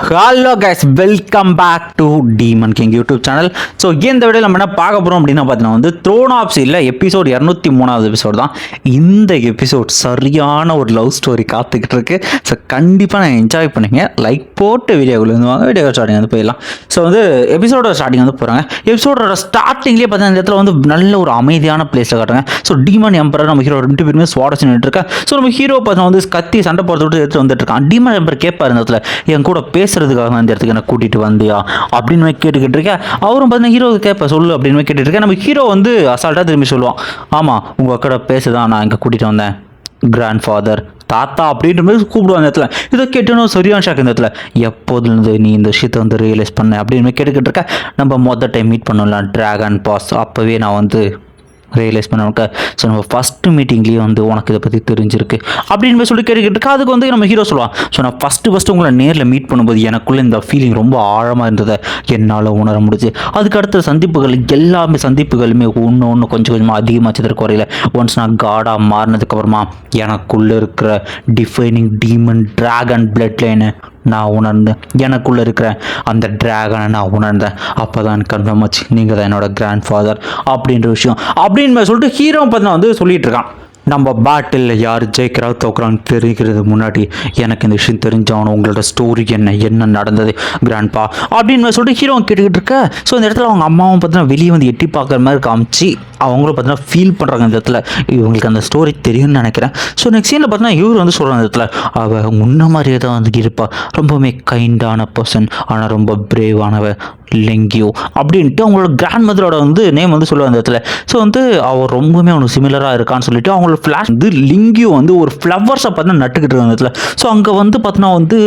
Hello guys, welcome back to demon king YouTube channel. So இந்த video நம்ம என்ன பார்க்க போகிறோம் அப்படின்னா பார்த்தீங்கன்னா வந்து த்ரோன் ஆஃப் சீரில் எபிசோட் 203வது எபிசோட் தான். இந்த எபிசோட் சரியான ஒரு லவ் ஸ்டோரி காத்துக்கிட்டு இருக்கு. ஸோ கண்டிப்பாக நான் என்ஜாய் பண்ணுங்க. லைக் போட்டு வீடியோக்குள்ள வந்து வாங்க, வீடியோ ஸ்டார்டிங் வந்து போயிடலாம். ஸோ வந்து எபிசோட ஸ்டார்டிங் வந்து போகிறாங்க. எபிசோடோட ஸ்டார்டிங்லேயே பார்த்தீங்கன்னா இந்த இடத்துல வந்து நல்ல ஒரு அமைதியான பிளேஸில் காட்டுங்க. ஸோ டீமன் எம்பரர் நம்ம ஹீரோ ரெண்டு பேருமே சுவாடச்சு நின்றுருக்கேன். ஸோ நம்ம ஹீரோ பார்த்தீங்கன்னா வந்து கத்தி சண்டை போடுறது விட்டு எடுத்து வந்துட்டு இருக்கான். டீமன் எம்பர் கேட்பாரு இந்த இடத்துல, என் கூட பேசுறதுக்காக அந்த இடத்துக்கு என்ன கூட்டிட்டு வந்தியா அப்படின்னு கேட்டுக்கிட்டு இருக்கேன். அவரும் பார்த்தீங்கன்னா ஹீரோ கேட்ப சொல்லு அப்படின்னு கேட்டுட்டு இருக்கேன். நம்ம ஹீரோ வந்து அசால்ட்டா திரும்பி சொல்லுவான், ஆமா உங்க அக்கட பேசுதான் நான் இங்க கூட்டிட்டு வந்தேன், கிராண்ட் ஃபாதர் தாத்தா அப்படின்ற மாதிரி கூப்பிடுவாங்க இந்த இடத்துல. இதை கேட்டோன்னு சரியான ஷாக் இந்த இடத்துல. எப்போதுலேருந்து நீ இந்த விஷயத்தை வந்து ரியலைஸ் பண்ண அப்படின்னு கேட்டுக்கிட்டு இருக்கேன். நம்ம மொதல் டைம் மீட் பண்ணலாம் ட்ராகன் பாஸ், அப்போவே நான் வந்து ரியலைஸ் பண்ணுவாங்க. ஸோ நம்ம ஃபஸ்ட்டு மீட்டிங்லேயே வந்து உனக்கு இதை பற்றி தெரிஞ்சிருக்கு அப்படின்னு சொல்லி கேட்டுக்கிட்டு இருக்கா. அதுக்கு வந்து நம்ம ஹீரோ சொல்லுவான், ஸோ நான் ஃபஸ்ட்டு உங்களை நேரில் மீட் பண்ணும்போது எனக்குள்ளே இந்த ஃபீலிங் ரொம்ப ஆழமாக இருந்ததை என்னால் உணர முடிஞ்சு. அதுக்கு அடுத்த சந்திப்புகள் எல்லாமே சந்திப்புகளுமே ஒன்று கொஞ்சம் கொஞ்சமாக அதிகமாச்சது குறையில. ஒன்ஸ் நான் காடாக மாறினதுக்கப்புறமா எனக்குள்ளே இருக்கிற defining demon dragon blood line நான் உணர்ந்தேன், எனக்குள்ளே இருக்கிற அந்த ட்ராகனை நான் உணர்ந்தேன். அப்போ தான் கன்ஃபார்ம் ஆச்சு நீங்கள் தான் என்னோட கிராண்ட் ஃபாதர் அப்படின்ற விஷயம் அப்படின்னு சொல்லிட்டு ஹீரோ பார்த்தா வந்து சொல்லிட்டு இருக்கான். நம்ம பேட்டில் யார் ஜெயிக்கிறா தோக்குறான்னு தெரிகிறது முன்னாடி எனக்கு இந்த விஷயம் தெரிஞ்சாகணும், உங்களோட ஸ்டோரி என்ன நடந்தது கிராண்ட்பா அப்படின்னு சொல்லிட்டு ஹீரோ கேட்டுக்கிட்டு இருக்க. ஸோ இந்த இடத்துல அவங்க அம்மாவும் பார்த்தீங்கன்னா வெளியே வந்து எட்டி பார்க்குற மாதிரி காமிச்சு அவங்களும் பார்த்தீங்கன்னா ஃபீல் பண்ணுறாங்க இந்த இடத்துல, இவங்களுக்கு அந்த ஸ்டோரி தெரியும்னு நினைக்கிறேன். ஸோ நெக்ஸ்ட் சீனில் பார்த்தீங்கன்னா இவர் வந்து சொல்கிறாங்க இந்த இடத்துல, அவள் முன்ன மாதிரியே தான் வந்து இருப்பா, ரொம்பவுமே கைண்டான பர்சன், ஆனால் ரொம்ப பிரேவானவ லெங்கியோ அப்படின்ட்டு அவங்களோட கிராண்ட் மதரோட வந்து நேம் வந்து சொல்லுவாங்க இந்த இடத்துல. ஸோ வந்து அவர் ரொம்பவுமே அவனுக்கு சிமிலராக இருக்கான்னு சொல்லிட்டு அவங்களோட ஃப்ளாஷ் வந்து லிங்கியோ வந்து ஒரு ஃப்ளவர்ஸை பார்த்தீங்கன்னா நட்டுக்கிட்டு இருக்க இடத்துல. ஸோ அங்கே வந்து பார்த்தீங்கன்னா வந்து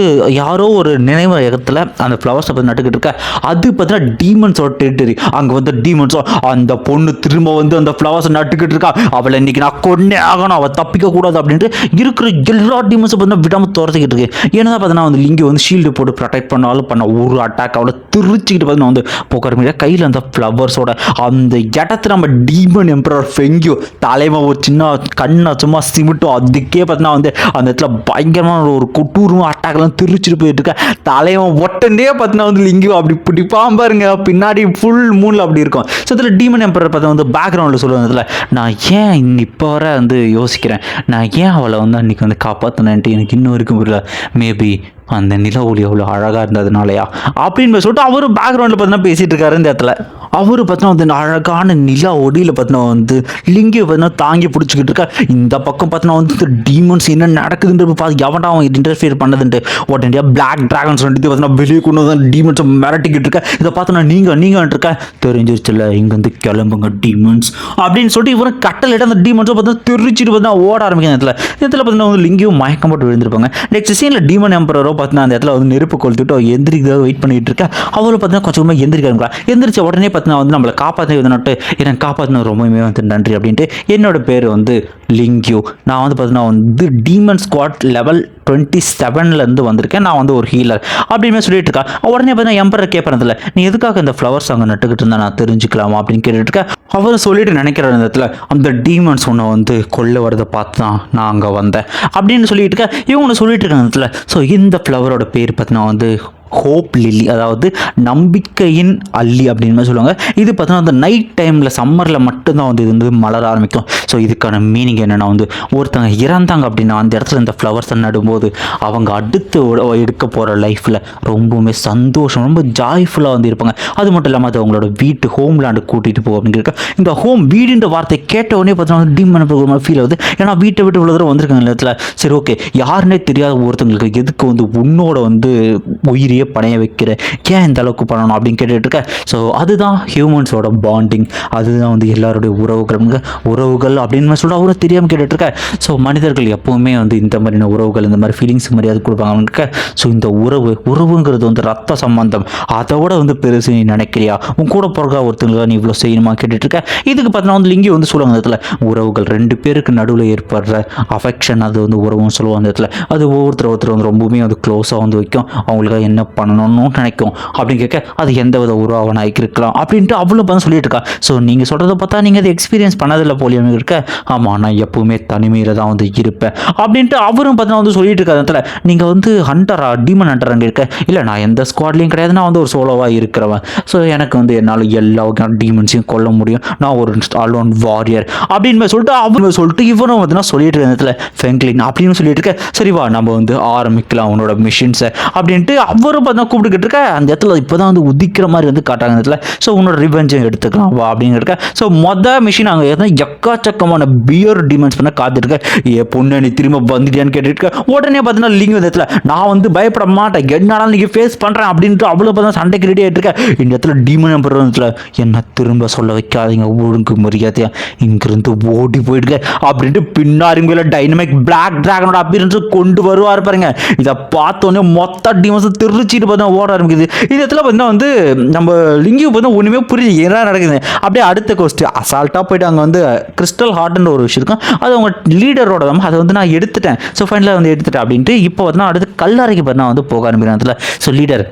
யாரோ ஒரு நினைவகத்தில் அந்த ஃப்ளவர்ஸை பார்த்து நட்டுக்கிட்டு இருக்க. அது பார்த்தீங்கன்னா டீமன்ஸோட டெரிட்டரி. அங்கே வந்து டீமன்ஸோ அந்த பொண்ணு திரும்ப வந்து அந்த ஃப்ளவர்ஸை நட்டுக்கிட்டு இருக்கா. அவளை இன்னைக்கு நான் கொன்னே ஆகணும், அவள் தப்பிக்க கூடாது அப்படின்ட்டு இருக்கிற எல்லா டீமன்ஸும் பார்த்தீங்கன்னா விடாமல் துரத்திக்கிட்டு இருக்கு. ஏன்னா பார்த்தீங்கன்னா வந்து லிங்கியோ வந்து ஷீல்டு போட்டு ப்ரொடெக்ட் பண்ணாலும் பண்ண ஒரு அட்டாக் அவளை திருச்சிக்கிட்டு நான் வந்து போக்கிற முடியாது. கையில் அந்த ஃப்ளவர்ஸோட அந்த இடத்துல நம்ம டீமன் எம்பரர் ஃபெங்கியோ தலைமை ஒரு சின்ன கண்ணை சும்மா சிமிட்டும். அதுக்கே பார்த்தீங்கன்னா வந்து அந்த இடத்துல பயங்கரமான ஒரு கொட்டூரும் அட்டாக்லாம் திருச்சிட்டு போயிட்டு இருக்க. தலைவன் ஒட்டனே பார்த்தீங்கன்னா வந்து லிங்கியோ அப்படி பிடிப்பான் பாருங்க, பின்னாடி ஃபுல் மூணில் அப்படி இருக்கும். ஸோ இதில் டீமன் எம்பரர் பார்த்தா வந்து பேக்ரவுண்டில் சொல்லுவதில் நான் ஏன் இப்போ வர வந்து யோசிக்கிறேன், நான் ஏன் அவளை வந்து அன்றைக்கி வந்து காப்பாற்றினேன்ட்டு எனக்கு இன்னும் வரைக்கும் புரியல. மேபி அந்த நில ஒளி அவ்வளோ அழகாக இருந்ததுனாலயா அப்படின்னு சொல்லிட்டு அவரும் பேக்ரவுண்டில் பார்த்தீங்கன்னா பேசிகிட்டு இருக்காரு இந்த இடத்துல. அவர் பார்த்தீங்கன்னா வந்து அழகான நிலா ஒடியில் பார்த்தீங்கன்னா வந்து லிங்கியை பார்த்தீங்கன்னா தாங்கி பிடிச்சிக்கிட்டு இருக்கா. இந்த பக்கம் பார்த்தீங்கன்னா வந்து இந்த டீமன்ஸ் என்ன நடக்குதுன்றது பார்த்து எவன்டா அவன் இன்டர்ஃபியர் பண்ணதுன்ட்டு உடனடியாக பிளாக் ட்ராகன்ஸ் வந்துட்டு பார்த்தீங்கன்னா வெளியே கொண்டு வந்து டீமன்ஸை மிரட்டிக்கிட்டு இருக்கா. இதை பார்த்தோன்னா நீங்கள் இருக்கா தெரிஞ்சிருச்சுல, இங்கே வந்து கிளம்புங்க டீமன்ஸ் அப்படின்னு சொல்லிட்டு இவரும் கட்டலிட்டு அந்த டீமன்ஸை பார்த்தீங்கன்னா தெரிச்சிட்டு பார்த்தீங்கன்னா ஓட ஆரம்பிக்கிற இடத்துல பார்த்தீங்கன்னா வந்து லிங்கியும் மயக்கம் போட்டு விழுந்திருப்பாங்க. நெக்ஸ்ட் சீனில் டீமன் எம்பரரோ பார்த்தீங்கன்னா அந்த இடத்துல வந்து நெருப்பு கொளுத்துட்டு எந்திரிக்க வெயிட் பண்ணிட்டு இருக்கா. அவளும் பார்த்தீங்கன்னா கொஞ்சமாக எந்திரிக்காருங்களா. எந்திரிச்ச உடனே பார்த்தீங்கன்னா வந்து நம்மளை காப்பாற்றி வந்துட்டு எனக்கு காப்பாற்றினது ரொம்பவுமே வந்து நன்றி அப்படின்ட்டு, என்னோட பேர் வந்து லிங்கியூ, நான் வந்து பார்த்தீங்கன்னா வந்து டீமன் ஸ்குவாட் லெவல் 27 வந்திருக்கேன், நான் வந்து ஒரு ஹீலர் அப்படின்னு சொல்லிட்டு இருக்கா. உடனே பார்த்தீங்கன்னா எம்பரர் கேட்பறதில்ல, நீ எதுக்காக இந்த ஃப்ளவர்ஸ் அங்கே நட்டுக்கிட்டு இருந்தா நான் தெரிஞ்சுக்கலாமா அப்படின்னு கேட்டுட்டு இருக்கேன். அவர் சொல்லிட்டு நினைக்கிற இடத்துல அந்த டீமன்ஸ் ஒன்று வந்து கொள்ள வரதை பார்த்து தான் நான் அங்கே வந்தேன் அப்படின்னு சொல்லிட்டு இருக்கேன். இவங்க சொல்லிட்டு இருக்காங்க இடத்துல. ஸோ இந்த ஃப்ளவரோட பேர் பார்த்தீங்கன்னா வந்து ஹோப் லில்லி, அதாவது நம்பிக்கையின் அல்லி அப்படின்னு சொல்லுவாங்க. இது பார்த்தீங்கன்னா அந்த நைட் டைமில் சம்மரில் மட்டும்தான் வந்து இது வந்து மலர ஆரம்பிக்கும். ஸோ இதுக்கான மீனிங் என்னென்னா வந்து ஒருத்தவங்க இறந்தாங்க அப்படின்னா அந்த இடத்துல இந்த ஃப்ளவர்ஸை நடும்போது அவங்க அடுத்து எடுக்க போகிற லைஃப்பில் ரொம்பவுமே சந்தோஷம், ரொம்ப ஜாய்ஃபுல்லாக வந்து இருப்பாங்க. அது மட்டும் இல்லாமல் அது அவங்களோட வீட்டு ஹோம்லேண்டு கூட்டிகிட்டு போகும் அப்படிங்கிற இந்த ஹோம் வீடுன்ற வார்த்தை கேட்ட உடனே பார்த்தீங்கன்னா டீமன் ஒரு ஃபீல் ஆகுது. ஏன்னா வீட்டை விட்டு இவ்வளோ தூரம் வந்திருக்காங்க இடத்துல. சரி ஓகே, யாருன்னே தெரியாத ஒருத்தவங்களுக்கு எதுக்கு வந்து உன்னோட வந்து உயிரியே பணைய வைக்கிற, ஏன் இந்த அளவுக்கு பண்ணணும் அப்படின்னு கேட்டுட்டு இருக்க. ஸோ அதுதான் ஹியூமன்ஸோட பாண்டிங், அதுதான் வந்து எல்லாருடைய உறவுகள் அப்படின்னு சொல்லிட்டு அவரும் தெரியாமல் கேட்டுட்டு இருக்க. ஸோ மனிதர்கள் எப்போவுமே வந்து இந்த மாதிரியான உறவுகள், இந்த மாதிரி ஃபீலிங்ஸ் மரியாதை கொடுப்பாங்க இருக்க. ஸோ இந்த உறவுங்கிறது வந்து ரத்த சம்பந்தம், அதோட வந்து பெருசு நீ நினைக்கிறியா, உன் கூட பிறகு ஒருத்தங்களுக்கு நீ இவ்வளோ செய்யணுமா கேட்டுட்டு இருக்க. இதுக்கு பார்த்தீங்கன்னா வந்து லிங்கி வந்து சொல்லுவாங்க இடத்துல, உறவுகள் ரெண்டு பேருக்கு நடுவில் ஏற்படுற அஃபெக்ஷன் அது வந்து உறவுன்னு சொல்லுவாங்க இடத்துல. அது ஒருத்தர் வந்து ரொம்பவுமே வந்து க்ளோஸாக வந்து வைக்கும். அவங்களுக்கு என்ன பண்ணணும்னு நினைக்கும் அப்படின்னு கேட்க, அது எந்த வித உருவாவனாக இருக்கலாம் அப்படின்ட்டு அவளும் பார்த்து சொல்லிட்டு இருக்கா. ஸோ நீங்கள் சொல்கிறத பார்த்தா நீங்கள் அதை எக்ஸ்பீரியன்ஸ் பண்ணதில்லை போலியும் இருக்க. ஆமாம், நான் எப்பவுமே தனிமையில் தான் வந்து இருப்பேன் அப்படின்ட்டு அவரும் பார்த்தா வந்து சொல்லிட்டு இருக்க இடத்துல, நீங்கள் வந்து ஹண்டரா, டீமன் ஹண்டராங்க இருக்க? இல்லை, நான் எந்த ஸ்குவாட்லையும் கிடையாது, நான் வந்து ஒரு சோலோவாக இருக்கிறவன். ஸோ எனக்கு வந்து என்னால் எல்லா டீமன்ஸையும் கொல்ல முடியும், நான் ஒரு அலோன் வாரியர் அப்படின்னு சொல்லிட்டு அவரு சொல்லிட்டு இவனும் வந்து சொல்லிட்டு இருக்க இடத்துல ஃபெங்க்லின் அப்படின்னு சொல்லிட்டு இருக்க. சரிவா, நம்ம வந்து ஆரம்பிக்கலாம் அவனோட மிஷின்ஸை அப்படின்ட்டு அவரும் பார்த்தா கூப்பிட்டுக்கிட்டு இருக்க. அந்த இடத்துல இப்போதான் வந்து உதிக்கிற மாதிரி வந்து காட்டாங்க இடத்துல. ஸோ உன்னோட ரிவெஞ்சம் எடுத்துக்கலாம் வா அப்படின்னு இருக்க. ஸோ மிஷின் அங்கே எக்கச்சக்கமான பியர் டிமென்ஸ் பண்ண காத்துருக்க. ஏ பொண்ணு, நீ திரும்ப வந்துட்டியான்னு கேட்டுருக்க. உடனே பார்த்தீங்கன்னா லிங்க் இடத்துல நான் வந்து பயப்பட மாட்டேன், என்னாலும் நீங்கள் ஃபேஸ் பண்ணுறேன் அப்படின்ட்டு அவ்வளோ பார்த்தா சண்டைக்கு ரெடி ஆகிட்டு இருக்க. இந்த இடத்துல டீமன் இடத்துல என்ன திரும்ப சொல்ல வைக்காதீங்க, ஒழுங்கு மரியாதையா இங்கிருந்து ஓடி போயிடுங்க அப்படின்ட்டு பின்னாடி டைனமிக் பிளாக் டிராகனோட அப்பியரன்ஸ் கொண்டு வருவார் பாருங்க. இதை பார்த்தோன்னே மொத்த டீமன்ஸ் திருச்சிட்டு பார்த்தா ஓட ஆரம்பிக்குது. இந்த இடத்துல பார்த்தீங்கன்னா வந்து நம்ம லிங்கு பார்த்தா ஒன்றுமே புரியுது என்ன நடக்குது. அப்படியே அடுத்த கோஸ்ட் அசால்ட்டாக போயிட்டு அங்கே வந்து கிறிஸ்டல் ஹார்ட்ன்ற ஒரு விஷயம் இருக்கும், அது அவங்க லீடரோட தான், அதை வந்து நான் எடுத்துட்டேன். ஸோ ஃபைனலாக வந்து எடுத்துட்டேன் அப்படின்ட்டு இப்போ வந்து அடுத்து கல்லறைக்கு பார்த்தா வந்து போக ஆரம்பிக்கிறேன் அதில். ஸோ லீடர்,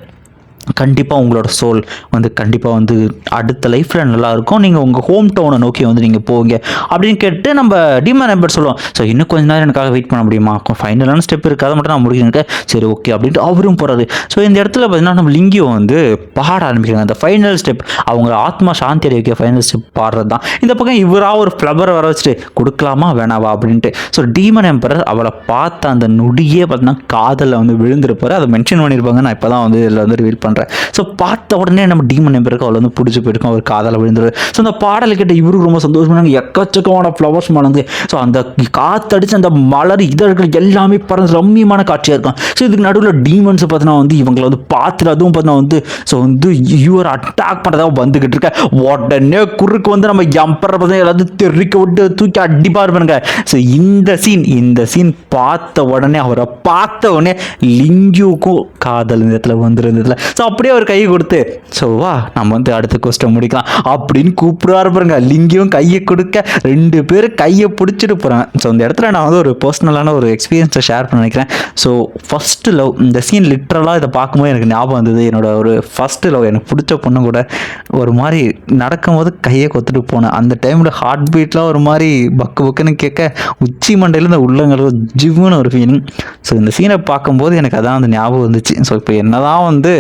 கண்டிப்பாக உங்களோட சோல் வந்து கண்டிப்பாக வந்து அடுத்த லைஃப்பில் நல்லாயிருக்கும், நீங்கள் உங்கள் ஹோம் டவுனை நோக்கி வந்து நீங்கள் போவீங்க அப்படின்னு கேட்டு நம்ம டீமன் எம்பர் சொல்லுவோம். ஸோ இன்னும் கொஞ்ச நேரம் எனக்காக வெயிட் பண்ண முடியுமா, ஃபைனலான ஸ்டெப் இருக்குது, அதை மட்டும் நான் முடிக்கிறேன். சரி ஓகே அப்படின்ட்டு அவரும் போகிறாரு. ஸோ இந்த இடத்துல பார்த்தீங்கன்னா நம்ம லிங்கியோ வந்து பாட ஆரம்பிக்கிறாங்க. அந்த ஃபைனல் ஸ்டெப் அவங்க ஆத்மா சாந்தி அடைவிக்க ஃபைனல் ஸ்டெப் பாடுறது தான். இந்த பக்கம் இவராக ஒரு ஃப்ளவரை வர வச்சுட்டு கொடுக்கலாமா வேணாவா அப்படின்ட்டு. ஸோ டீமன் எம்பரர் அவளை பார்த்த அந்த நொடியே பார்த்தீங்கன்னா காதலில் வந்து விழுந்திருப்பாரு. அதை மென்ஷன் பண்ணியிருப்பாங்க, நான் இப்போ தான் வந்து இதில் வந்து ரிவீல் பண்ணுறேன். ஸோ பார்த்த உடனே நம்ம டீமன் எம்பருக்கு அவள் வந்து பிடிச்சி போயிருக்கும், அவர் காதலை விழுந்துருவார். ஸோ அந்த பாடலை கேட்ட இவருக்கு ரொம்ப சந்தோஷமாக எக்கச்சக்கமான ஃப்ளவர்ஸ் மலர்ந்து, ஸோ அந்த காத்தடிச்சு அந்த மலர் இதழ்கள் எல்லாமே பறந்து ரம்மியமான காட்சியாக இருக்கும். ஸோ இதுக்கு நடுவில் டீமன்ஸ் பார்த்தீங்கன்னா வந்து இவங்களை வந்து பார்த்துட்டு அதுவும் பார்த்தீங்கன்னா வந்து ஸோ வந்து யூஆர் அட்டாக் பண்ணுறதாக வந்துக்கிட்டு இருக்க. உடனே குறுக்கு வந்து நம்ம எம்பரை பார்த்தீங்கன்னா எல்லாத்தையும் தெறிக்க விட்டு தூக்கி அடிப்பா இருப்பாருங்க. ஸோ இந்த சீன் பார்த்த உடனே அவரை பார்த்த உடனே லிங்கியூக்கும் காதல் இந்த இடத்துல வந்துருந்ததுல. ஸோ அப்படியே ஒரு கை கொடுத்து ஸோ வா நம்ம வந்து அடுத்த கொஸ்டின் முடிக்கலாம் அப்படின்னு கூப்பிடுவாரு பாருங்க. லிங்கியும் கையை கொடுக்க ரெண்டு பேரும் கையை பிடிச்சிட்டு போகிறாங்க. ஸோ இந்த இடத்துல நான் வந்து ஒரு பர்சனலான ஒரு எக்ஸ்பீரியன்ஸை ஷேர் பண்ண நினைக்கிறேன். ஸோ ஃபஸ்ட்டு லவ், இந்த சீன் லிட்ரலாக இதை பார்க்கும்போது எனக்கு ஞாபகம் வந்தது. என்னோட ஒரு ஃபஸ்ட்டு லவ், எனக்கு பிடிச்ச பொண்ணு கூட ஒரு மாதிரி நடக்கும்போது கையை கொத்துட்டு போனேன். அந்த டைமில் ஹார்ட் பீட்லாம் ஒரு மாதிரி பக்கு பக்குன்னு கேட்க உச்சி மண்டையில் இந்த உள்ளங்கள் ஜிவ்னு ஒரு ஃபீலிங். ஸோ இந்த சீனை பார்க்கும்போது எனக்கு அதான் வந்து ஞாபகம் வந்துச்சு. ஸோ இப்போ என்னதான் வந்து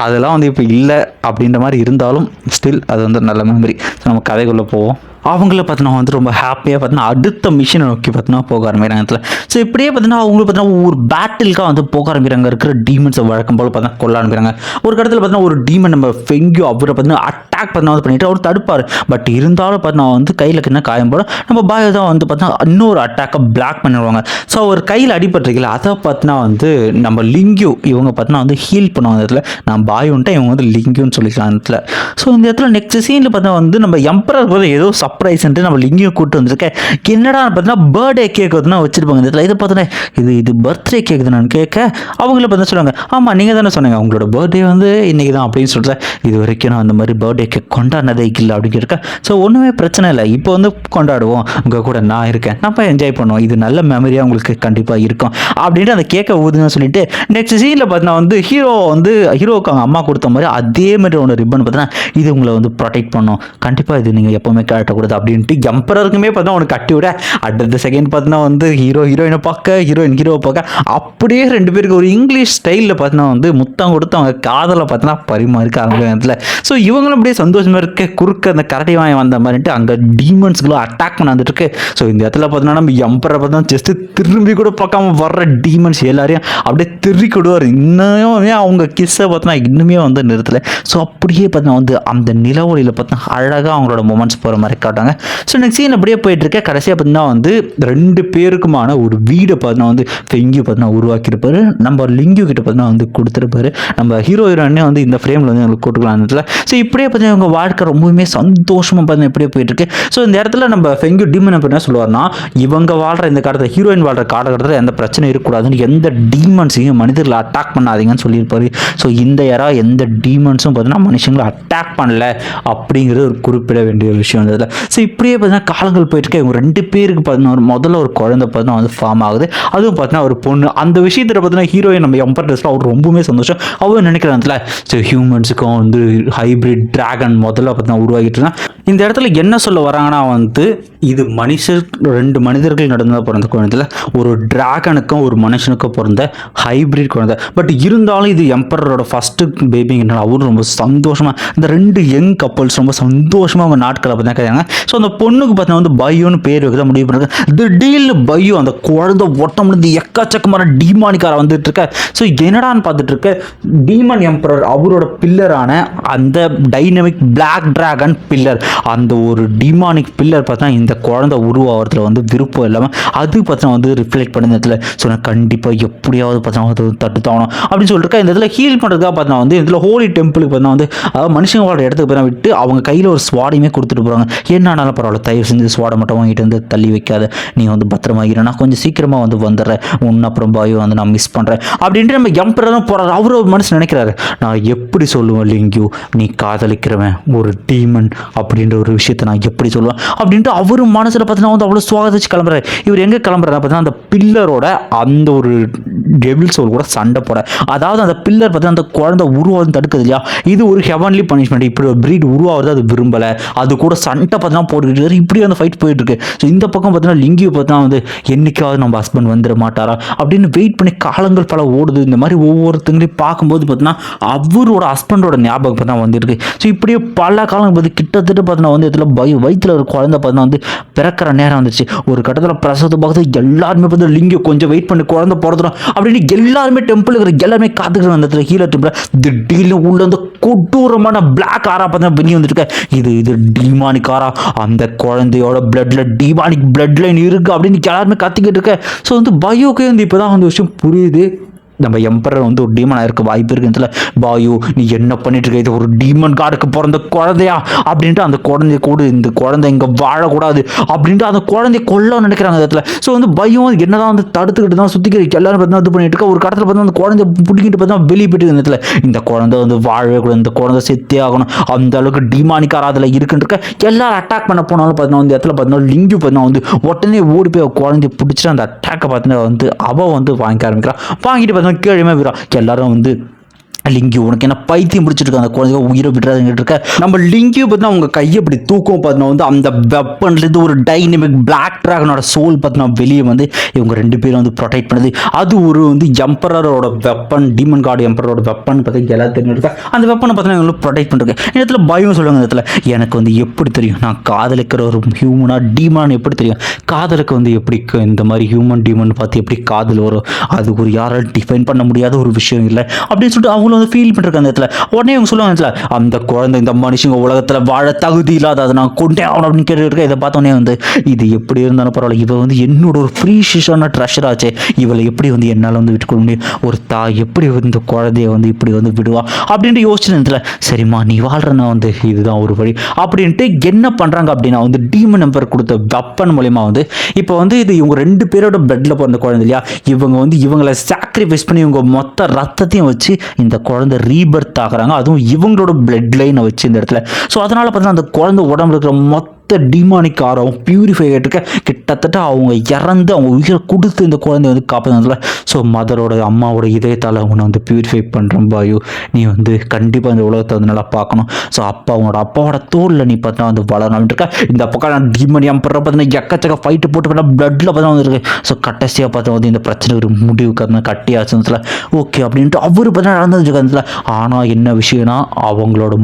அதெல்லாம் வந்து இப்போ இல்லை அப்படின்ற மாதிரி இருந்தாலும் ஸ்டில் அது வந்து நல்ல மெமரி. ஸோ நம்ம கதைக்குள்ளே போவோம். அவங்கள பார்த்தீங்கன்னா வந்து ரொம்ப ஹாப்பியாக பார்த்தீங்கன்னா அடுத்த மிஷினை நோக்கி பார்த்தீங்கன்னா போக ஆரம்பிக்கிறாங்க. ஸோ இப்படியே பார்த்தீங்கன்னா அவங்களுக்கு பார்த்தீங்கன்னா ஒரு பேட்டிலுக்காக வந்து போக ஆரம்பிக்கிறாங்க. இருக்கிற டீமன்ஸை வழக்கம் போல் பார்த்தீங்கன்னா கொல்ல ஆரம்பிக்கிறாங்க. ஒரு இடத்துல பார்த்தீங்கன்னா ஒரு டீமன் நம்ம ஃபெங்கியோ அவரை பார்த்தீங்கன்னா அட்டாக் பார்த்தீங்கன்னா வந்து பண்ணிட்டு அவர் தடுப்பார். பட் இருந்தாலும் பார்த்தீங்கன்னா வந்து கையில் என்ன காயம் போட நம்ம பாயை தான் வந்து பார்த்தீங்கன்னா இன்னொரு அட்டாக்கை பிளாக் பண்ணிடுவாங்க. ஸோ அவர் கையில் அடிபட்டிருக்கல அதை பார்த்தீங்கன்னா வந்து நம்ம லிங்கியூ இவங்க பார்த்தீங்கன்னா வந்து ஹீல் பண்ணுவாங்க. இடத்துல நான் பாயுன்ட்டு இவங்க வந்து லிங்கியூன்னு சொல்லிக்கலாம் அந்த இடத்துல. ஸோ இந்த இடத்துல நெக்ஸ்ட் சீனில் பார்த்தீங்கன்னா வந்து நம்ம எம்பரர் வந்து ஏதோ சர்ப்ரைஸ்ன்ட்டு நம்ம லிங்கியும் கூப்பிட்டு வந்திருக்கேன். என்னடா பார்த்தீங்கன்னா பர்த்டே கேக் வந்து வச்சிருப்பாங்க இந்த இடத்துல. இதை பார்த்தோன்னே இது பர்த்டே கேக் தான் கேட்க அவங்கள பார்த்தா சொல்லுவாங்க, ஆமாம் நீங்கள் தானே சொன்னாங்க உங்களோட பர்த்டே வந்து இன்றைக்கி தான் அப்படின்னு சொல்கிறேன். இது வரைக்கும் நான் அந்த மாதிரி பர்த்டே கேக் கொண்டாடினதே இல்லை அப்படின்னு இருக்கேன். ஸோ ஒன்றுமே பிரச்சனை இல்லை, இப்போ வந்து கொண்டாடுவோம், உங்கள் கூட நான் இருக்கேன், நம்ம என்ஜாய் பண்ணுவோம், இது நல்ல மெமரியாக உங்களுக்கு கண்டிப்பாக இருக்கும் அப்படின்ட்டு அந்த கேக்கை ஊதுன்னு சொல்லிட்டு நெக்ஸ்ட் சீனில் பார்த்தீங்கன்னா வந்து ஹீரோவுக்கு அவங்க அம்மா கொடுத்த மாதிரி அதே மாதிரி ஒன்று ரிப்பன் பார்த்தீங்கன்னா இது உங்களை வந்து ப்ரொடெக்ட் பண்ணும், கண்டிப்பாக இது நீங்கள் எப்போவுமே கட்டக்கூடாது அப்படின்ட்டு எம்பரருக்குமே பார்த்தா உனக்கு கட்டி விட அடுத்த செகண்ட் பார்த்தீங்கன்னா வந்து ஹீரோயினை பார்க்க ஹீரோவை பார்க்க அப்படியே ரெண்டு பேருக்கு ஒரு இங்கிலீஷ் ஸ்டைலில் பார்த்தீங்கன்னா வந்து முத்தம் கொடுத்து அவங்க காதலை பார்த்தீங்கன்னா பரிமாறிக்க ஆரம்பிக்கிறதுல. ஸோ இவங்களும் அப்படியே சந்தோஷமாக இருக்க குறுக்க அந்த கரடி வாங்கி வந்த மாதிரிட்டு அங்கே டீமன்ஸ்களும் அட்டாக் பண்ண வந்துட்டு இருக்கு. ஸோ இந்த இடத்துல பார்த்தீங்கன்னா நம்ம எம்பரை பார்த்தா ஜஸ்ட் திரும்பி கூட பார்க்காம வர்ற டீமன்ஸ் எல்லாரையும் அப்படியே திருக்கிடுவார். இன்னுமே அவங்க கிஸ்ஸை பார்த்தோன்னா இன்னுமே வந்து நிறுத்தலை. ஸோ அப்படியே பார்த்தீங்கன்னா வந்து அந்த நிலவொளியில் பார்த்தீங்கன்னா அழகாக அவங்களோட மொமெண்ட்ஸ் போகிற மாதிரி காட்டாங்க. ஸோ நெக்ஸ்ட் சீன் அப்படியே போயிட்டு இருக்க கடைசியாக பார்த்தீங்கன்னா வந்து ரெண்டு பேருக்குமான ஒரு வீடை பார்த்தீங்கன்னா வந்து ஃபெங்கி பார்த்தீங்கன்னா உருவாக்கியிருப்பாரு. நம்ம லிங்கியூ கிட்ட பார்த்தீங்கன்னா வந்து கொடுத்துருப்பாரு. நம்ம ஹீரோயினே வந்து இந்த ஃப்ரேமில் வந்து எங்களுக்கு கொடுக்கலாம் இடத்துல. ஸோ இப்படியே பார்த்தீங்கன்னா இவங்க வாழ்க்கை ரொம்பவுமே சந்தோஷமாக பார்த்தீங்கன்னா இப்படியே போயிட்டு இருக்கு. ஸோ இந்த இடத்துல நம்ம ஃபெங்கி டீமன் என்ன சொல்லுவார்னா, இவங்க வாழ்கிற இந்த காலத்தில் ஹீரோயின் வாழ்கிற காலகட்டத்தில் எந்த பிரச்சனை இருக்கக்கூடாதுன்னு எந்த டீமன்ஸையும் மனிதர்களை அட்டாக் பண்ணாதீங்கன்னு சொல்லியிருப்பாரு. ஸோ இந்த யாரா எந்த டீமன்ஸும் பார்த்தீங்கன்னா மனுஷங்களை அட்டாக் பண்ணல அப்படிங்கிறது ஒரு குறிப்பிட வேண்டிய விஷயம். இதில் ஸோ இப்படியே பார்த்தீங்கன்னா காலங்கள் போயிட்டு இவங்க 2 பேருக்கு பார்த்தீங்கன்னா முதல்ல ஒரு குழந்தை பார்த்தீங்கன்னா வந்து ஃபார்ம் ஆகுது. அதுவும் பார்த்தீங்கன்னா ஒரு பொண்ணு. அந்த விஷயத்தில் பார்த்தீங்கன்னா ஹீரோயின் நம்ம எம்பர்ட்ரஸ்ல அவர் ரொம்பவுமே சந்தோஷம். அவர் நினைக்கிறாங்கல்ல, ஸோ ஹியூமன்ஸுக்கும் வந்து ஹைபிரிட் டிராகன் முதல்ல பார்த்தீங்கன்னா உருவாகிட்டு இருக்கான். இந்த இடத்துல என்ன சொல்ல வராங்கன்னா வந்து இது மனுஷர் 2 மனிதர்கள் நடந்த பிறந்த குழந்தைல ஒரு டிராகனுக்கும் ஒரு மனுஷனுக்கும் பிறந்த ஹைபிரிட் குழந்தை. பட் இருந்தாலும் இது எம்பரரோட ஃபர்ஸ்ட் பேபிங்கனால அவரும் ரொம்ப சந்தோஷமா இந்த 2 யங் கப்பல்ஸ் ரொம்ப சந்தோஷமா அவங்க நாட்களை பார்த்தா கேட்குறாங்க. ஸோ அந்த பொண்ணுக்கு பார்த்தீங்கன்னா வந்து பையோன்னு பேர் வைக்க முடிவு பண்ணுறாங்க. திடீர்னு பையோ அந்த குழந்தை ஒட்டம் முடிந்து எக்கச்சக்கமான டீமானிக்கார வந்துட்டு இருக்க. ஸோ என்னடான்னு பார்த்துட்டு இருக்க டீமன் எம்பரர் அவரோட பில்லரான அந்த டைனமிக் பிளாக் டிராகன் பில்லர், அந்த ஒரு டிமானிக் பில்லர் பார்த்தா இந்த குழந்தை உருவாகிறதுல வந்து விருப்பம் இல்லாமல் அது பார்த்தீங்கன்னா வந்து ரிஃப்ளெக்ட் பண்ணி இடத்துல ஸோ நான் கண்டிப்பாக எப்படியாவது பார்த்தீங்கன்னா அது தடுத்தாகணும் அப்படின்னு சொல்லிட்டு இந்த இடத்துல ஹீல் பண்ணுறதுக்காக பார்த்தா வந்து இதில் ஹோலி டெம்பிளுக்கு பார்த்தா வந்து மனுஷங்களோட இடத்துக்கு பார்த்தா விட்டு அவங்க கையில் ஒரு ஸ்வாடையுமே கொடுத்துட்டு போகிறாங்க. என்னாலும் பரவாயில்ல, தயவு செஞ்சு ஸ்வாடை மட்டும் வாங்கிட்டு வந்து தள்ளி வைக்காத, நீ வந்து பத்திரமாகிறேன், நான் கொஞ்சம் சீக்கிரமாக வந்து வந்துடுறேன், உன்ன அப்புறம் பாயோ வந்து நான் மிஸ் பண்ணுறேன் அப்படின்ட்டு நம்ம எம்பரரும் போகிறாரு. அவர் ஒரு மனசு நினைக்கிறாரு, நான் எப்படி சொல்லுவேன் லிங்கு நீ காதலிக்கிறவன் ஒரு டீமன் அப்படின்ற ஒரு விஷயத்தை நான் எப்படி சொல்லுவேன் அப்படின்ட்டு அவரும் மனசில் பார்த்தீங்கன்னா வந்து அவ்வளோ சுவாகரிச்சு கிளம்புறாரு. இவர் எங்கே கிளம்புறாரு பார்த்தீங்கன்னா அந்த பில்லரோட அந்த ஒரு டெவில் சோல் கூட சண்டை போட. அதாவது அந்த பில்லர் பார்த்தீங்கன்னா அந்த குழந்தை உருவாவது தடுக்குது இல்லையா, இது ஒரு ஹெவன்லி பனிஷ்மெண்ட். இப்படி ஒரு பிரீட் உருவாவது அது விரும்பலை, அது கூட சண்டை பார்த்தீங்கன்னா போட்டுக்கிட்டு இப்படி அந்த ஃபைட் போயிட்டு இருக்கு. ஸோ இந்த பக்கம் பார்த்தீங்கன்னா லிங்கியை பார்த்தீங்கன்னா வந்து என்னைக்காவது நம்ம ஹஸ்பண்ட் வந்துட மாட்டாரா அப்படின்னு வெயிட் பண்ணி காலங்கள் பல ஓடுது. இந்த மாதிரி ஒவ்வொருத்தங்களையும் பார்க்கும்போது பார்த்தீங்கன்னா அவரோட ஹஸ்பண்டோட ஞாபகம் பார்த்தா வந்துருக்கு. ஸோ இப்படியே பல காலங்கள் பார்த்து கிட்டத்தட்ட பார்த்தீங்கன்னா வந்து இதில் வயிற்றில் ஒரு குழந்தை பார்த்தீங்கன்னா வந்து பிறக்கிற நேரம் வந்துச்சு. ஒரு கட்டத்தில் பிரசவத்தை பார்த்து எல்லாருமே பார்த்து லிங்கம் கொஞ்சம் வெயிட் பண்ணி குழந்தை பிறந்துடும் அப்படின்னு எல்லாருமே டெம்பிள் இருக்கிற எல்லாருமே காத்துக்கிற அந்த இடத்துல ஹீலர் டெம்பிள் திடீர்னு உள்ள வந்து கொடூரமான பிளாக் ஆரா பார்த்தா வெளியே வந்துட்டு இது டிமானிக் ஆரா, அந்த குழந்தையோட பிளட்ல டிமானிக் பிளட் லைன் இருக்கு அப்படின்னு எல்லாருமே கத்திக்கிட்டு இருக்க. ஸோ வந்து பயோக்கே வந்து இப்போதான் அந்த விஷயம் புரியுது, நம்ம எம்பரர் வந்து ஒரு டீமனாக இருக்க வாய்ப்பு இருக்குன்றதுல பாயு நீ என்ன பண்ணிட்டு இருக்க, இது ஒரு டீமன் கார்டுக்கு பிறந்த குழந்தையா அப்படின்ட்டு அந்த குழந்தைய கூட இந்த குழந்தை இங்கே வாழக்கூடாது அப்படின்ட்டு அந்த குழந்தைய கொல்ல நினைக்கிறாங்க இடத்துல. ஸோ வந்து பயம் என்னதான் வந்து தடுத்துக்கிட்டு தான் சுற்றிக்கிற எல்லாரும் பார்த்தா இது பண்ணிட்டு இருக்க. ஒரு கடத்தில் பார்த்தா அந்த குழந்தை பிடிக்கிட்டு பார்த்தா வெளியே போயிட்டு இடத்துல இந்த குழந்தை வந்து வாழவே கூடாது, இந்த குழந்தை செத்தே ஆகணும், அந்த அளவுக்கு டிமானிக்கார அதில் இருக்குன்னு இருக்க. எல்லாரும் அட்டாக் பண்ண போனாலும் பார்த்தீங்கன்னா இந்த இடத்துல பார்த்தீங்கன்னா லிங்கு பார்த்தீங்கன்னா வந்து உடனே ஓடி போய் குழந்தைய பிடிச்சிட்டு அந்த அட்டாக்கை பார்த்தீங்கன்னா வந்து அவள் வந்து வாங்கிக்க ஆரம்பிக்கிறான். வாங்கிட்டு கீழே விரா எல்லாரும் வந்து லிங்கி உனக்கு என்ன பைத்தியம் பிடிச்சிருக்கு, அந்த குழந்தைங்க உயிரை விட்டுறாதுங்கிட்டு இருக்க. நம்ம லிங்கியை பார்த்தா அவங்க கையை அப்படி தூக்கம் பார்த்தா வந்து அந்த வெப்பன்லேருந்து ஒரு டைனமிக் பிளாக் டிராகனோட சோல் பார்த்தா வெளியே வந்து இவங்க 2 பேரும் வந்து ப்ரொடெக்ட் பண்ணுது. அது ஒரு வந்து எம்பரரோட வெப்பன், டீமன் கார்டு எம்பரரோட வெப்பன் பார்த்து எல்லாரும் தெரிஞ்சிருக்கா. அந்த வெப்பனை பார்த்தீங்கன்னா இவங்களும் ப்ரொடெக்ட் பண்ணிருக்கேன். இடத்துல பயம் சொல்லுவாங்க இடத்துல எனக்கு வந்து எப்படி தெரியும் நான் காதலிக்கிற ஒரு ஹியூமனா டீமன் எப்படி தெரியும், காதலுக்கு வந்து எப்படி இந்த மாதிரி ஹியூமன் டீமன் பார்த்து எப்படி காதல் வரும், அது ஒரு யாரால் டிஃபைன் பண்ண முடியாத ஒரு விஷயம் இல்லை அப்படின்னு சொல்லிட்டு அவங்க வந்து ஃபீல் பண்ணிருக்க. அந்த இடத்துல உடனே இவங்க சொல்லுவாங்க அந்த குழந்தை இந்த மனுஷங்க உலகத்தில் வாழ தகுதி இல்லாத அதை நான் கொண்டே ஆகணும் அப்படின்னு கேட்டு இதை பார்த்தோன்னே வந்து இது எப்படி இருந்தாலும் பரவாயில்ல, இவ வந்து என்னோட ஒரு ப்ரீஷியஸான ட்ரெஷர் ஆச்சு, இவளை எப்படி வந்து என்னால் வந்து விட்டுக்கொள்ள முடியும், ஒரு தாய் எப்படி இந்த குழந்தைய வந்து இப்படி வந்து விடுவா அப்படின்ட்டு யோசிச்சு சரிம்மா நீ வாழ்றனா வந்து இதுதான் ஒரு வழி அப்படின்ட்டு என்ன பண்ணுறாங்க அப்படின்னா வந்து டீமன் எம்பர் கொடுத்த வெப்பன் மூலயமா வந்து இப்போ வந்து இது இவங்க 2 பேரோட பிளட்ல பிறந்த குழந்தை இல்லையா, இவங்க வந்து இவங்களை சாக்ரிஃபைஸ் பண்ணி இவங்க மொத்த ரத்தத்தையும் வச்சு இந்த குழந்தை ரீபர்த் ஆகுறாங்க, அதுவும் இவங்களோட பிளட் லைனை வச்சு இந்த இடத்துல. ஸோ அதனால பார்த்தீங்கன்னா அந்த குழந்தை உடம்புல இருக்கிற மொத்த டிமானிக் ஆரம் பியூரிஃபை ஆகிட்டு கிட்டத்தட்ட அவங்க இறந்து அவங்க உயிரை கொடுத்து இந்த குழந்தைய வந்து காப்பாற்றுல. ஸோ மதரோட அம்மாவோட இதயத்தால் அவனை வந்து பியூரிஃபை பண்ணுறோம் பாயு, நீ வந்து கண்டிப்பாக இந்த உலகத்தை வந்து நல்லா பார்க்கணும். ஸோ அப்பாவோட தோலில் நீ பார்த்தா வந்து வளரணும் இருக்கா. இந்த பக்கம் நான் டீமன் எம்பர் பார்த்தீங்கன்னா எக்கச்சக்க ஃபைட்டு போட்டு பார்த்தா பிளட்டில் பார்த்தா வந்துருக்கு. ஸோ கடைசியாக பார்த்தா வந்து இந்த பிரச்சனை ஒரு முடிவுக்கு அந்த கட்டியாச்சுல ஓகே அப்படின்ட்டு அவர் பார்த்தா நடந்துருக்காங்க. ஆனால் என்ன விஷயம்னா அவங்களோட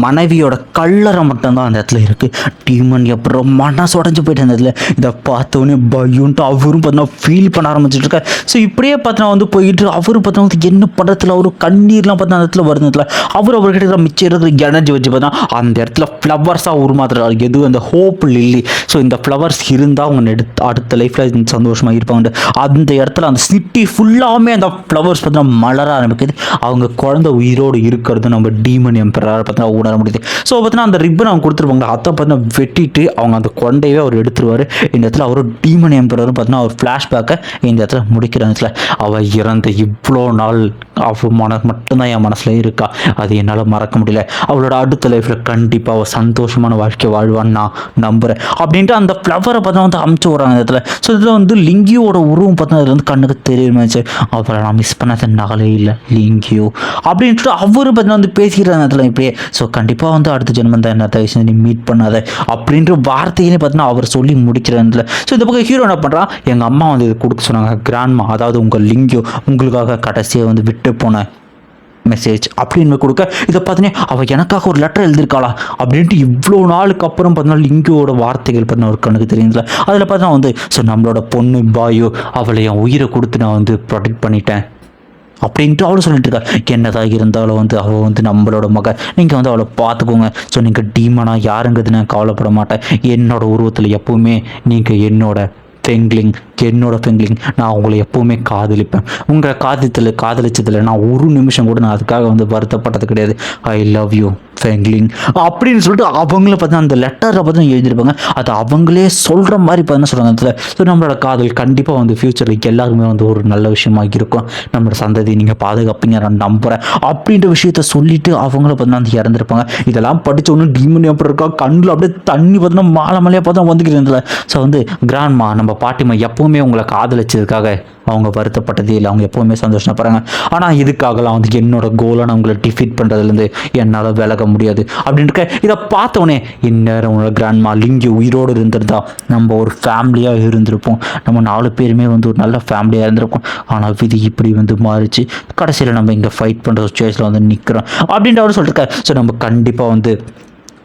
மனைவியோட கல்லறை மட்டும்தான் அந்த இடத்துல இருக்கு. டீமன் அப்புறம் மனசு உடஞ்சு போயிட்டு அந்த இடத்துல இதை பார்த்தோன்னே பயுன்ட்டு அவரும் பார்த்தீங்கன்னா ஃபீல் பண்ண ஆரம்பிச்சுட்டு இருக்க. ஸோ இப்படியே பார்த்தா வந்து போயிட்டு அவரும் பார்த்தா வந்து என்ன படத்தில் அவரும் கண்ணீர்லாம் பார்த்தா அந்த இடத்துல வருதுல அவர்கிட்ட இருக்கிற மிச்சம் இருக்கிற எனர்ஜி வச்சு பார்த்தா அந்த இடத்துல ஃப்ளவர்ஸாக உருமாத்துறாரு. எது அந்த ஹோப் லில்லி. ஸோ இந்த ஃப்ளவர்ஸ் இருந்தால் அவங்க அடுத்த லைஃப்பில் சந்தோஷமாக இருப்பாங்க. அந்த இடத்துல அந்த சிட்டி ஃபுல்லாமே அந்த ஃப்ளவர்ஸ் பார்த்தீங்கன்னா மலர ஆரம்பிக்குது. அவங்க குழந்தை உயிரோடு இருக்கிறது நம்ம டீமன் எம்பரர் அவங்களால பார்த்தீங்கன்னா உணர முடியுது. ஸோ பார்த்தீங்கன்னா அந்த ரிப்பன் அவங்க கொடுத்துருப்பாங்க, அதை பார்த்தீங்கன்னா வெட்டிட்டு அவங்க அந்த கொண்டையவே அவர் எடுத்துருவார். இந்த இடத்துல அவர் டீமன் எம்பரரும் பார்த்தீங்கன்னா ஒரு ஃப்ளாஷ்பேக்கை இந்த இடத்துல முடிக்கிற இடத்துல அவள் இறந்த இவ்வளோ நாள் அவள் மட்டும்தான் என் மனசில் இருக்கா, அது என்னால் மறக்க முடியல, அவளோட அடுத்த லைஃப்பில் கண்டிப்பாக அவள் சந்தோஷமான வாழ்க்கை வாழ்வான்னு நான் நம்புகிறேன் அப்படின்ட்டு அந்த ஃப்ளவரை பார்த்தா வந்து அமுச்சு விட்றாங்க இடத்துல. ஸோ இதில் வந்து லிங்கியோட உருவம் பார்த்தா அதில் வந்து கண்ணுக்கு தெரியுமாச்சு, அவளை நான் மிஸ் பண்ணாத நாளே இல்லை லிங்கியோ அப்படின்ட்டு அவரு பார்த்தீங்கன்னா வந்து பேசிக்கிறாங்க இடத்துல இப்படியே. ஸோ கண்டிப்பாக வந்து அடுத்த ஜென்மம் தான் என்ன தயவு நீ மீட் பண்ணாத அப்படின்ற வார்த்தையிலே பார்த்தீங்கன்னா அவர் சொல்லி முடிக்கிறதுல. ஸோ இந்த பக்கம் ஹீரோ என்ன பண்ணுறான், எங்கள் அம்மா வந்து இது கொடுக்க சொன்னாங்க, கிராண்ட்மா அதாவது உங்கள் லிங்கியோ உங்களுக்காக கடைசியாக வந்து விட்டு போன மெசேஜ் அப்படின்னு கொடுக்க, இதை பார்த்தீங்கன்னா அவள் எனக்காக ஒரு லெட்டர் எழுதியிருக்காளா அப்படின்ட்டு இவ்வளோ நாளுக்கு அப்புறம் பார்த்தீங்கன்னா லிங்கியோட வார்த்தைகள் பார்த்தீங்கன்னா ஒரு கண்ணுக்கு தெரியுதுல. அதில் பார்த்தா வந்து ஸோ நம்மளோட பொண்ணு பாயோ அவளை என் உயிரை கொடுத்து நான் வந்து ப்ரொடெக்ட் பண்ணிட்டேன் அப்படின்ட்டு அவளும் சொல்லிட்டு இருக்கா. என்னதான் இருந்தாலும் வந்து அவள் வந்து நம்மளோட மக, நீங்கள் வந்து அவளை பார்த்துக்கோங்க. ஸோ நீங்கள் டீமனா யாருங்கிறது நான் கவலைப்பட மாட்டேன், என்னோட உருவத்தில் எப்போவுமே நீங்கள் என்னோட ஃபெங்லிங் நான் உங்களை எப்போவுமே காதலிப்பேன், உங்களை காதலிச்சதில் நான் ஒரு நிமிஷம் கூட நான் அதுக்காக வந்து வருத்தப்பட்டது கிடையாது, ஐ லவ் யூ ஃபெங்லிங் அப்படின்னு சொல்லிட்டு அவங்கள பார்த்தா அந்த லெட்டரை பார்த்து எழுதியிருப்பாங்க. அது அவங்களே சொல்கிற மாதிரி பார்த்தா சொல்கிறாங்க அதில். ஸோ நம்மளோட காதல் கண்டிப்பாக வந்து ஃப்யூச்சரில் எல்லாருமே வந்து ஒரு நல்ல விஷயமாக இருக்கும், நம்மளோட சந்ததி நீங்கள் பாதுகாப்பீங்க நான் நம்புகிறேன் அப்படின்ற விஷயத்த சொல்லிட்டு அவங்கள பார்த்தா வந்து இறந்துருப்பாங்க. இதெல்லாம் படித்த ஒன்று டீமன் எப்படி இருக்கா, கண்ணில் அப்படியே தண்ணி பார்த்தோன்னா மாலையாக பார்த்தா வந்துக்கிறதுல. ஸோ வந்து கிராண்ட்மா நம்ம பாட்டிமா எப்போவுமே உங்களை காதலிச்சதுக்காக அவங்க வருத்தப்பட்டதே இல்லை, அவங்க எப்போவுமே சந்தோஷப்படுறாங்க. ஆனால் இதுக்காகலாம் வந்து என்னோட கோலை நான் உங்களை டிஃபீட் பண்ணுறதுலேருந்து என்னால் விலக முடியாது அப்படின்ட்டு இதை பார்த்தோன்னே இந்நேரம் உங்களோட கிராண்ட்மா லிங்கி உயிரோடு இருந்திருந்தா நம்ம ஒரு ஃபேமிலியாக இருந்திருப்போம், நம்ம 4 பேருமே வந்து ஒரு நல்ல ஃபேமிலியாக இருந்திருப்போம். ஆனால் விதி இப்படி வந்து மாறிச்சு, கடைசியில் நம்ம இங்கே ஃபைட் பண்ணுற சுச்சுவேஷனில் வந்து நிற்கிறோம் அப்படின்ட்டு அவர் சொல்லியிருக்காரு. ஸோ நம்ம கண்டிப்பாக வந்து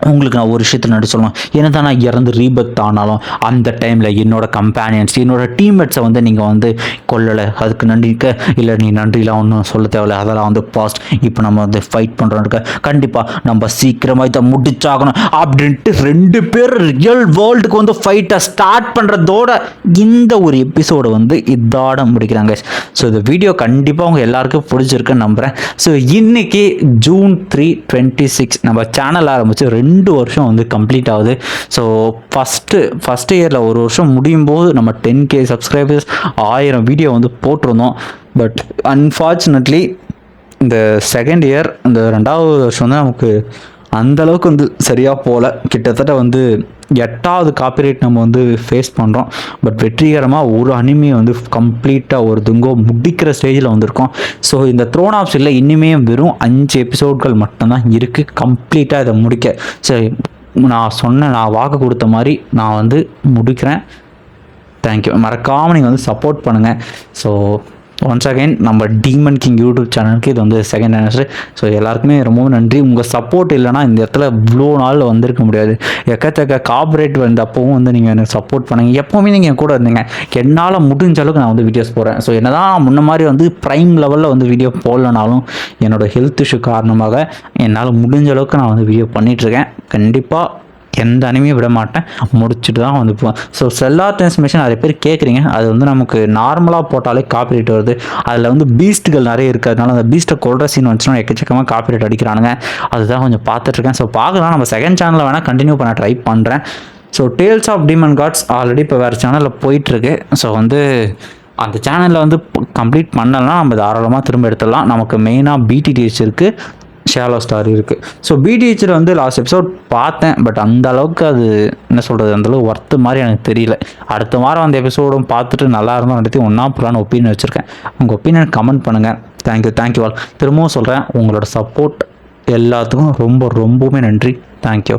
உங்களுக்கு நான் ஒரு விஷயத்தை நடி சொல்லுவேன், என்ன தான் நான் இறந்து ரீபத் ஆனாலும் அந்த டைமில் என்னோட கம்பேனியன்ஸ் என்னோட டீம்மேட்ஸை வந்து நீங்கள் வந்து கொல்லலை, அதுக்கு நன்றிக்க இல்லை, நீ நன்றிலாம் ஒன்றும் சொல்ல தேவையில்லை, அதெல்லாம் வந்து பாஸ்ட், இப்போ நம்ம வந்து ஃபைட் பண்ணுறோன்னு கண்டிப்பாக நம்ம சீக்கிரமாக இதை முடிச்சாகணும் அப்படின்ட்டு 2 பேர் ரியல் வேர்ல்டுக்கு வந்து ஃபைட்டை ஸ்டார்ட் பண்ணுறதோட இந்த ஒரு எபிசோடு வந்து இதோட முடிக்கிறாங்க. ஸோ இந்த வீடியோ கண்டிப்பாக உங்கள் எல்லாருக்கும் பிடிச்சிருக்குன்னு நம்புகிறேன். ஸோ இன்றைக்கி June 3, 2026 நம்ம சேனல் ஆரம்பித்து 2 வருஷம் வந்து கம்ப்ளீட் ஆகுது. ஸோ ஃபஸ்ட் இயரில் ஒரு வருஷம் முடியும் போது நம்ம 10K சப்ஸ்கிரைபர்ஸ் 1000 வீடியோ வந்து போட்டிருந்தோம். பட் அன்ஃபார்ச்சுனேட்லி இந்த செகண்ட் இயர் இந்த 2வது வருஷம் வந்து நமக்கு அந்தளவுக்கு வந்து சரியாக போகல, கிட்டத்தட்ட வந்து 8வது காப்பிரைட் நம்ம வந்து ஃபேஸ் பண்ணுறோம். பட் வெற்றிகரமாக ஒரு அனிமையை வந்து கம்ப்ளீட்டாக ஒரு துங்கோ முடிக்கிற ஸ்டேஜில் வந்திருக்கோம். ஸோ இந்த த்ரோன் ஆஃப் இல்லை இனிமே வெறும் 5 எபிசோட்கள் மட்டும்தான் இருக்குது கம்ப்ளீட்டாக இதை முடிக்க. சரி, நான் வாக்கு கொடுத்த மாதிரி நான் வந்து முடிக்கிறேன். தேங்க்யூ, மறக்காமல் நீங்கள் வந்து சப்போர்ட் பண்ணுங்கள். ஸோ ஒன்ஸ் அகைன் நம்ம டீமன் கிங் யூடியூப் சேனலுக்கு இது வந்து செகண்ட் ஆனிவர்சரி. ஸோ எல்லாருக்குமே ரொம்பவும் நன்றி. உங்கள் சப்போர்ட் இல்லைனா இந்த இடத்துல இவ்வளோ நாள் வந்திருக்க முடியாது. எக்கச்சக்க கார்பரேட் வந்து அப்போவும் வந்து நீங்கள் எனக்கு சப்போர்ட் பண்ணுங்க, எப்போவுமே நீங்கள் என் கூட இருந்தீங்க. என்னால் முடிஞ்ச அளவுக்கு நான் வந்து வீடியோஸ் போடுறேன். ஸோ என்ன தான் முன்ன மாதிரி வந்து ப்ரைம் லெவலில் வந்து வீடியோ போடலனாலும் என்னோடய ஹெல்த் இஷ்யூ காரணமாக என்னால் முடிஞ்ச அளவுக்கு நான் வந்து வீடியோ பண்ணிகிட்ருக்கேன். கண்டிப்பாக எந்த அனிமையும் விட மாட்டேன், முடிச்சுட்டு தான் வந்து போவேன். ஸோ செல்லார் டிரான்ஸ்மிஷன் நிறைய பேர் கேட்குறீங்க, அது வந்து நமக்கு நார்மலாக போட்டாலே காப்பிரைட் வருது. அதில் வந்து பீஸ்ட்டுகள் நிறைய இருக்கிறதுனால அந்த பீஸ்ட்டை கொள்கிற சீன் வந்துச்சுன்னா எக்கச்சக்கமாக காப்பிரைட் அடிக்கிறானுங்க. அதுதான் கொஞ்சம் பார்த்துட்ருக்கேன். ஸோ பார்க்கலாம், நம்ம செகண்ட் சேனலில் வேணால் கண்டினியூ பண்ண ட்ரை பண்ணுறேன். So tales of demon gods already இப்போ வேறு சேனலில் போயிட்டுருக்கு. ஸோ வந்து அந்த சேனலில் வந்து கம்ப்ளீட் பண்ணலன்னா நம்ம தாராளமாக திரும்ப எடுத்துடலாம். நமக்கு மெயினாக BTTH இருக்குது, ஷாலோ ஸ்டார் இருக்குது. ஸோ BTHல வந்து லாஸ்ட் எபிசோட் பார்த்தேன், பட் அந்த அளவுக்கு அது என்ன சொல்கிறது, அந்தளவுக்கு ஒர்த்து மாதிரி எனக்கு தெரியல. அடுத்த வாரம் அந்த எபிசோடும் பார்த்துட்டு நல்லா இருந்தால் நடத்தி ஒன்றா புறான ஒப்பீனியன் வச்சுருக்கேன். உங்கள் ஒப்பீனியன் கமெண்ட் பண்ணுங்கள். Thank you all. திரும்பவும் சொல்கிறேன், உங்களோட சப்போர்ட் எல்லாத்துக்கும் ரொம்பவுமே நன்றி. தேங்க்யூ.